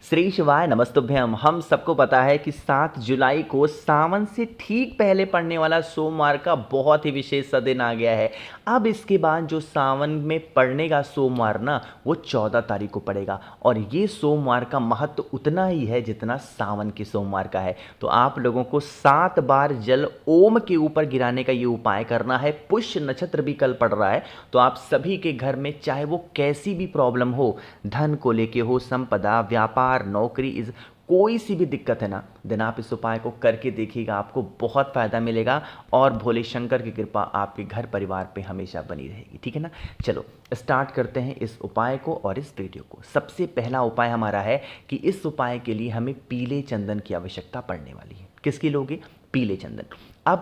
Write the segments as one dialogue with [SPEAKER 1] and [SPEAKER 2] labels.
[SPEAKER 1] श्री शिवाय नमस्तुभ्यम। हम सबको पता है कि 7 जुलाई को सावन से ठीक पहले पड़ने वाला सोमवार का बहुत ही विशेष सा दिन आ गया है। अब इसके बाद जो सावन में पड़ने का सोमवार ना, वो 14 तारीख को पड़ेगा और ये सोमवार का महत्व उतना ही है जितना सावन के सोमवार का है। तो आप लोगों को 7 बार जल ओम के ऊपर गिराने का ये उपाय करना है। पुष्य नक्षत्र भी कल पड़ रहा है, तो आप सभी के घर में चाहे वो कैसी भी प्रॉब्लम हो, धन को लेके हो, संपदा, व्यापार, नौकरी, इस कोई सी भी दिक्कत है ना, देन आप इस उपाय को करके देखिएगा, आपको बहुत फायदा मिलेगा और भोले शंकर की कृपा आपके घर परिवार पे हमेशा बनी रहेगी। ठीक है ना। चलो स्टार्ट करते हैं इस उपाय को और इस वीडियो को। सबसे पहला उपाय हमारा है कि इस उपाय के लिए हमें पीले चंदन की आवश्यकता पड़ने वाली है। किसकी लोगे? पीले चंदन। अब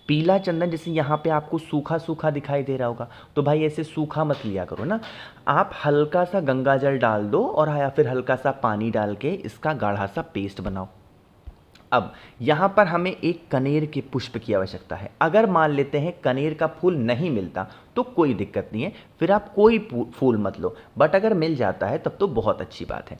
[SPEAKER 1] पीला चंदन जैसे यहाँ पे आपको सूखा सूखा दिखाई दे रहा होगा, तो भाई ऐसे सूखा मत लिया करो ना। आप हल्का सा गंगा जल डाल दो और या फिर हल्का सा पानी डाल के इसका गाढ़ा सा पेस्ट बनाओ। अब यहाँ पर हमें एक कनेर के पुष्प की आवश्यकता है। अगर मान लेते हैं कनेर का फूल नहीं मिलता तो कोई दिक्कत नहीं है, फिर आप कोई फूल मत लो, बट अगर मिल जाता है तब तो बहुत अच्छी बात है।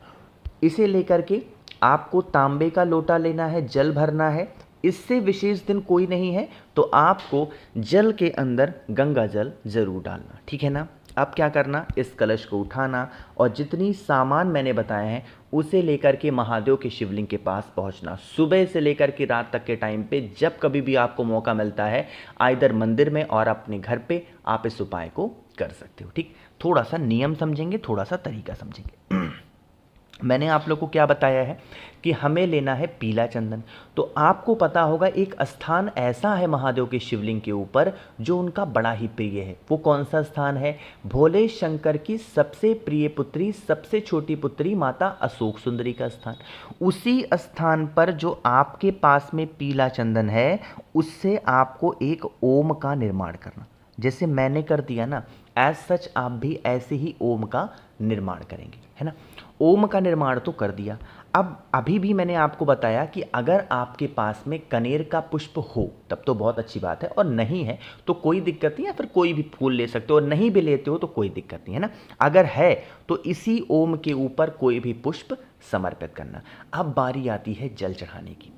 [SPEAKER 1] इसे लेकर के आपको तांबे का लोटा लेना है, जल भरना है। इससे विशेष दिन कोई नहीं है, तो आपको जल के अंदर गंगा जल जरूर डालना। ठीक है ना। अब क्या करना, इस कलश को उठाना और जितनी सामान मैंने बताए हैं उसे लेकर के महादेव के शिवलिंग के पास पहुंचना। सुबह से लेकर के रात तक के टाइम पे जब कभी भी आपको मौका मिलता है, आइदर मंदिर में और अपने घर पे आप इस उपाय को कर सकते हो। ठीक, थोड़ा सा नियम समझेंगे, थोड़ा सा तरीका समझेंगे। मैंने आप लोग को क्या बताया है कि हमें लेना है पीला चंदन। तो आपको पता होगा एक स्थान ऐसा है महादेव के शिवलिंग के ऊपर जो उनका बड़ा ही प्रिय है। वो कौन सा स्थान है? भोले शंकर की सबसे प्रिय पुत्री, सबसे छोटी पुत्री माता अशोक सुंदरी का स्थान। उसी स्थान पर जो आपके पास में पीला चंदन है, उससे आपको एक ओम का निर्माण करना। जैसे मैंने कर दिया ना, एज सच आप भी ऐसे ही ओम का निर्माण करेंगे, है ना। ओम का निर्माण तो कर दिया। अब अभी भी मैंने आपको बताया कि अगर आपके पास में कनेर का पुष्प हो तब तो बहुत अच्छी बात है, और नहीं है तो कोई दिक्कत नहीं है, फिर कोई भी फूल ले सकते हो, और नहीं भी लेते हो तो कोई दिक्कत नहीं है ना। अगर है तो इसी ओम के ऊपर कोई भी पुष्प समर्पित करना। अब बारी आती है जल चढ़ाने की।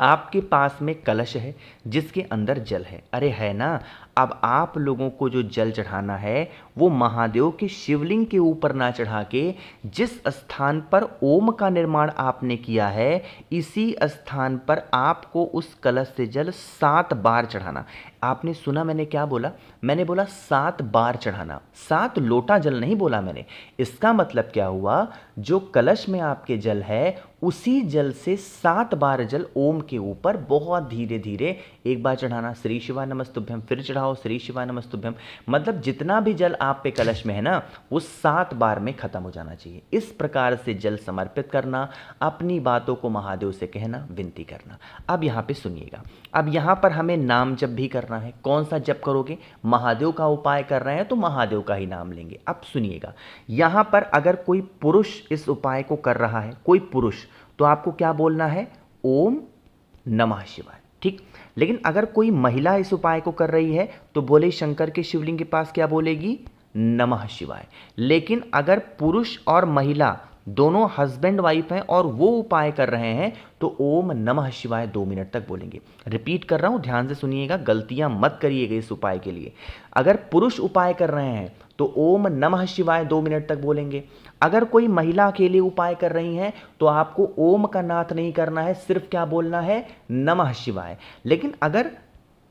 [SPEAKER 1] आपके पास में कलश है जिसके अंदर जल है, अरे है ना। अब आप लोगों को जो जल चढ़ाना है वो महादेव के शिवलिंग के ऊपर ना चढ़ा के, जिस स्थान पर ओम का निर्माण आपने किया है इसी स्थान पर आपको उस कलश से जल 7 बार चढ़ाना। आपने सुना मैंने क्या बोला? मैंने बोला 7 बार चढ़ाना, 7 लोटा जल नहीं बोला मैंने। इसका मतलब क्या हुआ, जो कलश में आपके जल है उसी जल से 7 बार जल ओम के ऊपर बहुत धीरे धीरे एक बार चढ़ाना। श्री शिवाय नमस्तुभ्यम, फिर चढ़ाओ श्री शिवाय नमस्तुभ्यम। मतलब जितना भी जल आप पे कलश में है ना, वो 7 बार में खत्म हो जाना चाहिए। इस प्रकार से जल समर्पित करना, अपनी बातों को महादेव से कहना, विनती करना। अब यहाँ पे सुनिएगा, अब यहाँ पर हमें नाम जप भी करना है। कौन सा जप करोगे? महादेव का उपाय कर रहे हैं तो महादेव का ही नाम लेंगे। अब सुनिएगा, यहाँ पर अगर कोई पुरुष इस उपाय को कर रहा है, कोई पुरुष, तो आपको क्या बोलना है? ओम नमः शिवाय। ठीक। लेकिन अगर कोई महिला इस उपाय को कर रही है तो भोले शंकर के शिवलिंग के पास क्या बोलेगी? नमः शिवाय। लेकिन अगर पुरुष और महिला दोनों हस्बैंड वाइफ हैं और वो उपाय कर रहे हैं तो ओम नमः शिवाय 2 मिनट तक बोलेंगे। रिपीट कर रहा हूं, ध्यान से सुनिएगा, गलतियां मत करिएगा इस उपाय के लिए। अगर पुरुष उपाय कर रहे हैं तो ओम नमः शिवाय 2 मिनट तक बोलेंगे। अगर कोई महिला अकेले उपाय कर रही हैं तो आपको ओम का नाथ नहीं करना है, सिर्फ क्या बोलना है? नमः शिवाय। लेकिन अगर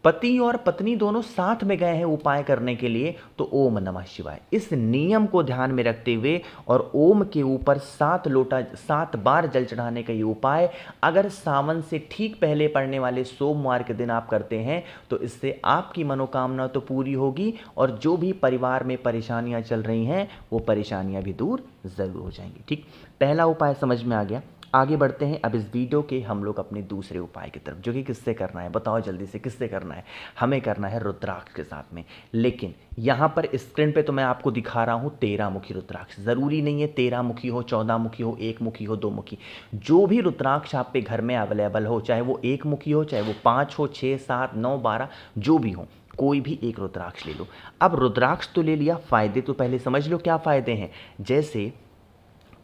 [SPEAKER 1] पति और पत्नी दोनों साथ में गए हैं उपाय करने के लिए तो ओम नमः शिवाय। इस नियम को ध्यान में रखते हुए और ओम के ऊपर 7 लोटा 7 बार जल चढ़ाने का ये उपाय अगर सावन से ठीक पहले पड़ने वाले सोमवार के दिन आप करते हैं तो इससे आपकी मनोकामना तो पूरी होगी और जो भी परिवार में परेशानियां चल रही हैं वो परेशानियां भी दूर जरूर हो जाएंगी। ठीक, पहला उपाय समझ में आ गया। आगे बढ़ते हैं अब इस वीडियो के हम लोग अपने दूसरे उपाय की तरफ, जो कि किससे करना है? बताओ जल्दी से, किससे करना है? हमें करना है रुद्राक्ष के साथ में। लेकिन यहाँ पर स्क्रीन पे तो मैं आपको दिखा रहा हूँ 13 मुखी रुद्राक्ष। ज़रूरी नहीं है 13 मुखी हो, 14 मुखी हो, 1 मुखी हो, 2 मुखी। जो भी रुद्राक्ष आप पे घर में अवेलेबल हो, चाहे वो 1 मुखी हो, चाहे वो 5 हो, 6, 7, 9, 12, जो भी हो, कोई भी एक रुद्राक्ष ले लो। अब रुद्राक्ष तो ले लिया, फ़ायदे तो पहले समझ लो क्या फ़ायदे हैं। जैसे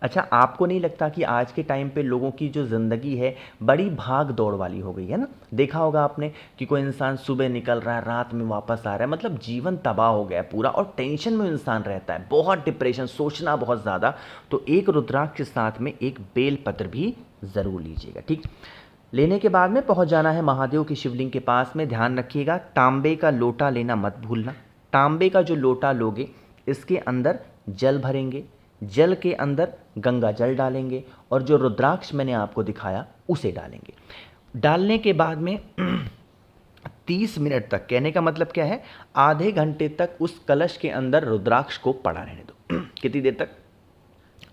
[SPEAKER 1] अच्छा, आपको नहीं लगता कि आज के टाइम पे लोगों की जो ज़िंदगी है बड़ी भाग दौड़ वाली हो गई है ना? देखा होगा आपने कि कोई इंसान सुबह निकल रहा है, रात में वापस आ रहा है, मतलब जीवन तबाह हो गया है पूरा और टेंशन में इंसान रहता है, बहुत डिप्रेशन, सोचना बहुत ज़्यादा। तो एक रुद्राक्ष के साथ में एक बेलपत्र भी ज़रूर लीजिएगा, ठीक? लेने के बाद में पहुंच जाना है महादेव की शिवलिंग के पास में। ध्यान रखिएगा, तांबे का लोटा लेना मत भूलना। तांबे का जो लोटा लोगे, इसके अंदर जल भरेंगे, जल के अंदर गंगा जल डालेंगे और जो रुद्राक्ष मैंने आपको दिखाया उसे डालेंगे। डालने के बाद में 30 मिनट तक, कहने का मतलब क्या है, आधे घंटे तक उस कलश के अंदर रुद्राक्ष को पड़ा रहने दो। कितनी देर तक?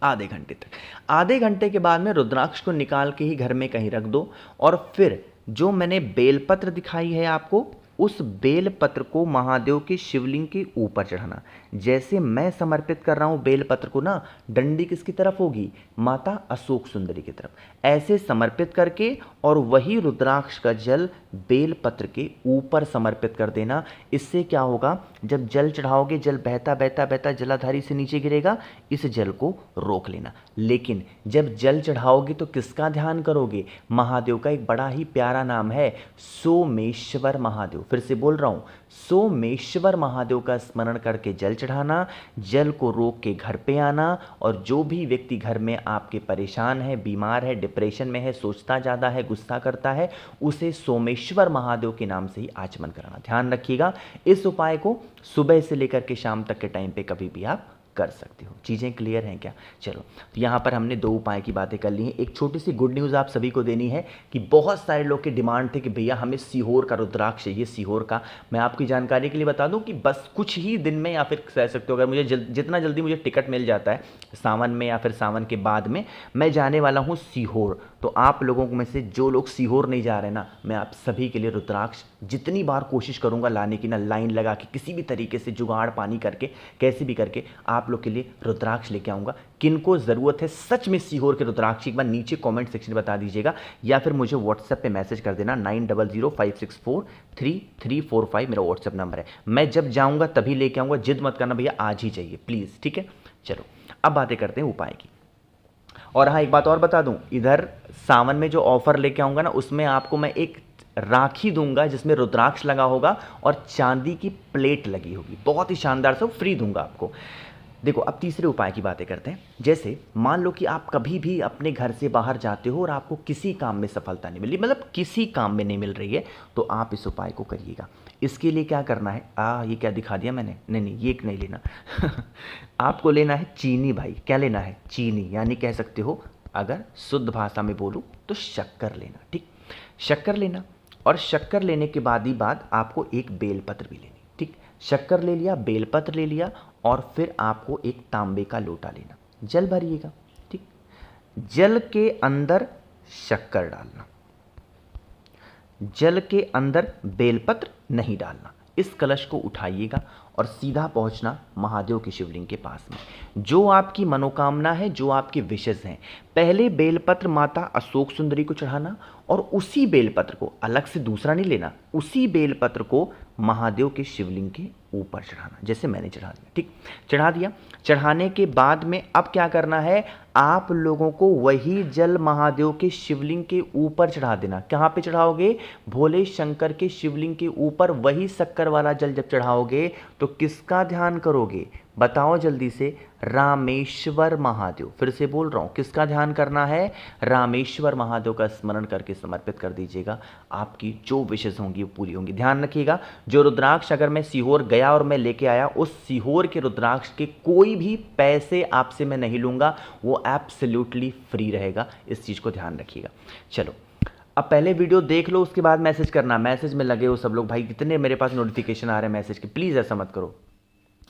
[SPEAKER 1] आधे घंटे तक। आधे घंटे के बाद में रुद्राक्ष को निकाल के ही घर में कहीं रख दो और फिर जो मैंने बेलपत्र दिखाई है आपको, उस बेलपत्र को महादेव के शिवलिंग के ऊपर चढ़ाना। जैसे मैं समर्पित कर रहा हूँ बेलपत्र को ना, डंडी किसकी तरफ होगी? माता अशोक सुंदरी की तरफ। ऐसे समर्पित करके और वही रुद्राक्ष का जल बेलपत्र के ऊपर समर्पित कर देना। इससे क्या होगा, जब जल चढ़ाओगे, जल बहता बहता बहता जलाधारी से नीचे गिरेगा, इस जल को रोक लेना। लेकिन जब जल चढ़ाओगे तो किसका ध्यान करोगे? महादेव का एक बड़ा ही प्यारा नाम है, सोमेश्वर महादेव। फिर से बोल रहा हूँ, सोमेश्वर महादेव का स्मरण करके जल चढ़ाना, जल को रोक के घर पे आना और जो भी व्यक्ति घर में आपके परेशान है, बीमार है, डिप्रेशन में है, सोचता ज़्यादा है, गुस्सा करता है, उसे सोमेश्वर महादेव के नाम से ही आचमन कराना। ध्यान रखिएगा, इस उपाय को सुबह से लेकर के शाम तक के टाइम पे कभी भी आप कर सकते हो। चीज़ें क्लियर हैं क्या? चलो, तो यहाँ पर हमने 2 उपाय की बातें कर ली हैं। एक छोटी सी गुड न्यूज़ आप सभी को देनी है कि बहुत सारे लोग की डिमांड थे कि भैया हमें सीहोर का रुद्राक्ष चाहिए। सीहोर का मैं आपकी जानकारी के लिए बता दूं कि बस कुछ ही दिन में, या फिर कह सकते हो अगर मुझे जितना जल्दी मुझे टिकट मिल जाता है सावन में या फिर सावन के बाद में, मैं जाने वाला हूँ सीहोर। तो आप लोगों में से जो लोग सीहोर नहीं जा रहे ना, मैं आप सभी के लिए रुद्राक्ष जितनी बार कोशिश करूँगा लाने की ना, लाइन लगा के किसी भी तरीके से जुगाड़ पानी करके, कैसे भी करके आप लोग के लिए रुद्राक्ष लेके आऊँगा। किनको ज़रूरत है सच में सीहोर के रुद्राक्ष, एक बार नीचे कमेंट सेक्शन में बता दीजिएगा या फिर मुझे व्हाट्सएप पे मैसेज कर देना। 9005643345 मेरा व्हाट्सएप नंबर है। मैं जब जाऊँगा तभी लेके आऊँगा, जिद मत करना भैया आज ही चाहिए प्लीज़, ठीक है? चलो, अब बातें करते हैं उपाय की। और हाँ, एक बात और बता दूं, इधर सावन में जो ऑफर लेके आऊँगा ना, उसमें आपको मैं एक राखी दूंगा जिसमें रुद्राक्ष लगा होगा और चांदी की प्लेट लगी होगी, बहुत ही शानदार से फ्री दूंगा आपको। देखो, अब तीसरे उपाय की बातें करते हैं। जैसे मान लो कि आप कभी भी अपने घर से बाहर जाते हो और आपको किसी काम में सफलता नहीं मिली, मतलब किसी काम में नहीं मिल रही है, तो आप इस उपाय को करिएगा। इसके लिए क्या करना है, ये क्या दिखा दिया मैंने? नहीं, ये नहीं लेना। आपको लेना है चीनी भाई। क्या लेना है? चीनी, यानी कह सकते हो अगर शुद्ध भाषा में बोलूँ तो शक्कर लेना, ठीक? शक्कर लेना और शक्कर लेने के बाद ही बाद आपको एक बेलपत्र भी लेनी, ठीक? शक्कर ले लिया, बेलपत्र ले लिया और फिर आपको एक तांबे का लोटा लेना, जल भरिएगा, ठीक? जल के अंदर शक्कर डालना, जल के अंदर बेलपत्र नहीं डालना। इस कलश को उठाइएगा और सीधा पहुंचना महादेव की शिवलिंग के पास में। जो आपकी मनोकामना है, जो आपके विशेष हैं, पहले बेलपत्र माता अशोक सुंदरी को चढ़ाना और उसी बेलपत्र को, अलग से दूसरा नहीं लेना, उसी बेलपत्र को महादेव के शिवलिंग के ऊपर चढ़ाना, जैसे मैंने चढ़ा दिया, ठीक? चढ़ा दिया। चढ़ाने के बाद में अब क्या करना है, आप लोगों को वही जल महादेव के शिवलिंग के ऊपर चढ़ा देना। कहाँ पे चढ़ाओगे? भोले शंकर के शिवलिंग के ऊपर वही शक्कर वाला जल जब चढ़ाओगे तो किसका ध्यान करोगे? बताओ जल्दी से। रामेश्वर महादेव। फिर से बोल रहा हूँ, किसका ध्यान करना है? रामेश्वर महादेव का स्मरण करके समर्पित कर दीजिएगा। आपकी जो विशेष होंगी वो पूरी होंगी। ध्यान रखिएगा, जो रुद्राक्ष अगर मैं सीहोर गया और मैं लेके आया, उस सीहोर के रुद्राक्ष के कोई भी पैसे आपसे मैं नहीं लूँगा, वो एब्सोल्युटली फ्री रहेगा। इस चीज़ को ध्यान रखिएगा। चलो, अब पहले वीडियो देख लो, उसके बाद मैसेज करना। मैसेज में लगे हो सब लोग, भाई कितने मेरे पास नोटिफिकेशन आ रहे हैं मैसेज के, प्लीज़ ऐसा मत करो।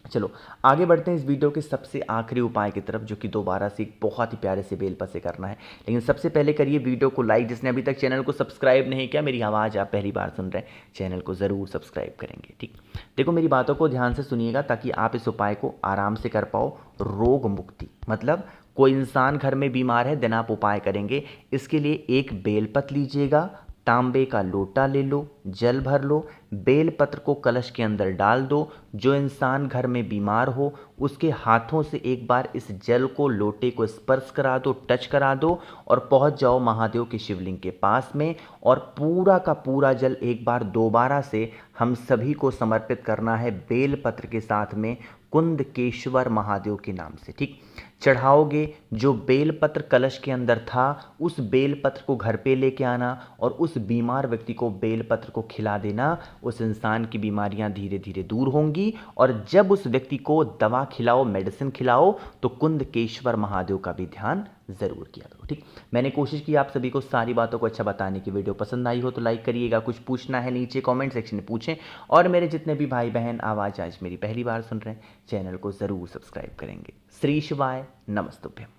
[SPEAKER 1] चलो आगे बढ़ते हैं इस वीडियो के सबसे आखिरी उपाय की तरफ, जो कि दोबारा से एक बहुत ही प्यारे से बेलपत्र से करना है। लेकिन सबसे पहले करिए वीडियो को लाइक। जिसने अभी तक चैनल को सब्सक्राइब नहीं किया, मेरी आवाज़ आप पहली बार सुन रहे हैं, चैनल को ज़रूर सब्सक्राइब करेंगे, ठीक? देखो, मेरी बातों को ध्यान से सुनिएगा ताकि आप इस उपाय को आराम से कर पाओ। रोग मुक्ति, मतलब कोई इंसान घर में बीमार है, दिन आप उपाय करेंगे। इसके लिए एक बेलपत्र लीजिएगा, तांबे का लोटा ले लो, जल भर लो, बेलपत्र को कलश के अंदर डाल दो। जो इंसान घर में बीमार हो उसके हाथों से एक बार इस जल को, लोटे को स्पर्श करा दो, टच करा दो और पहुंच जाओ महादेव के शिवलिंग के पास में। और पूरा का पूरा जल एक बार दोबारा से हम सभी को समर्पित करना है बेलपत्र के साथ में, कुंदकेश्वर महादेव के नाम से। ठीक, चढ़ाओगे। जो बेलपत्र कलश के अंदर था उस बेलपत्र को घर पे लेके आना और उस बीमार व्यक्ति को बेलपत्र को खिला देना। उस इंसान की बीमारियां धीरे धीरे दूर होंगी। और जब उस व्यक्ति को दवा खिलाओ, मेडिसिन खिलाओ, तो कुंदकेश्वर महादेव का भी ध्यान ज़रूर किया करो। ठीक, मैंने कोशिश की आप सभी को सारी बातों को अच्छा बताने की। वीडियो पसंद आई हो तो लाइक करिएगा। कुछ पूछना है नीचे कमेंट सेक्शन में पूछें। और मेरे जितने भी भाई बहन आवाज़ आज मेरी पहली बार सुन रहे हैं, चैनल को ज़रूर सब्सक्राइब करेंगे। श्री शिवाय नमस्तुभ्यम।